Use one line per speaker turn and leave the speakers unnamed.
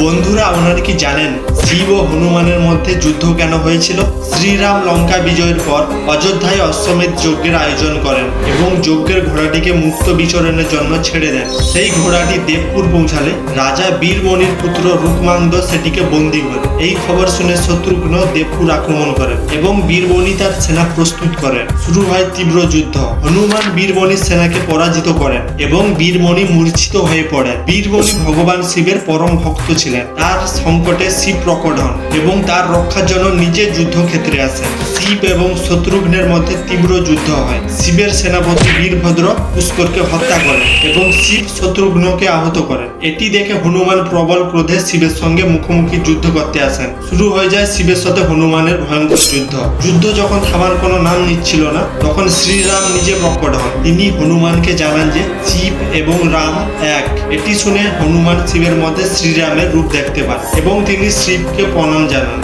বন্ধুরা, আপনারা কি জানেন শিব ও হনুমানের মধ্যে যুদ্ধ কেন হয়েছিল? শ্রীরাম লঙ্কা বিজয়ের পর অযোধ্যায় অশ্বমেধ যজ্ঞের আয়োজন করেন এবং যজ্ঞের ঘোড়াটিকে মুক্ত বিচরণের জন্য ছেড়ে দেন। সেই ঘোড়াটি দেবপুর পৌঁছালে রাজা বীরমণির পুত্র রুকমাঙ্গদ সেটিকে বন্দী করে। এই খবর শুনে শত্রুঘ্ন দেবপুর আক্রমণ করেন এবং বীরমণি তার সেনা প্রস্তুত করেন। শুরু হয় তীব্র যুদ্ধ। হনুমান বীরমণির সেনাকে পরাজিত করেন এবং বীরমণি মূর্ছিত হয়ে পড়েন। বীরমণি ভগবান শিবের পরম ভক্ত ছিলেন। তার সংকটে শিব প্রকট হন এবং তার রক্ষার জন্য নিজে যুদ্ধক্ষেত্রে আসেন। শিব এবং শত্রুঘ্নের মধ্যে তীব্র যুদ্ধ হয়। শিবের সেনাপতি বীরভদ্র পুষ্করকে হত্যা করেন এবং শিব শত্রুঘ্নকে আহত করেন। এটি দেখে হনুমান প্রবল ক্রোধে শিবের সঙ্গে মুখোমুখি যুদ্ধ করতে আসেন। শুরু হয়ে যায় শিবের সাথে হনুমানের ভয়ঙ্কর যুদ্ধ। যুদ্ধ যখন থামার কোনো নাম নিচ্ছিল না, তখন শ্রীরাম নিজে প্রকট হন। তিনি হনুমানকে জানান যে শিব এবং রাম এক। এটি শুনে হনুমান শিবের মধ্যে শ্রীরামের রূপ দেখতে পান এবং তিনি শিবকে প্রণাম জানান।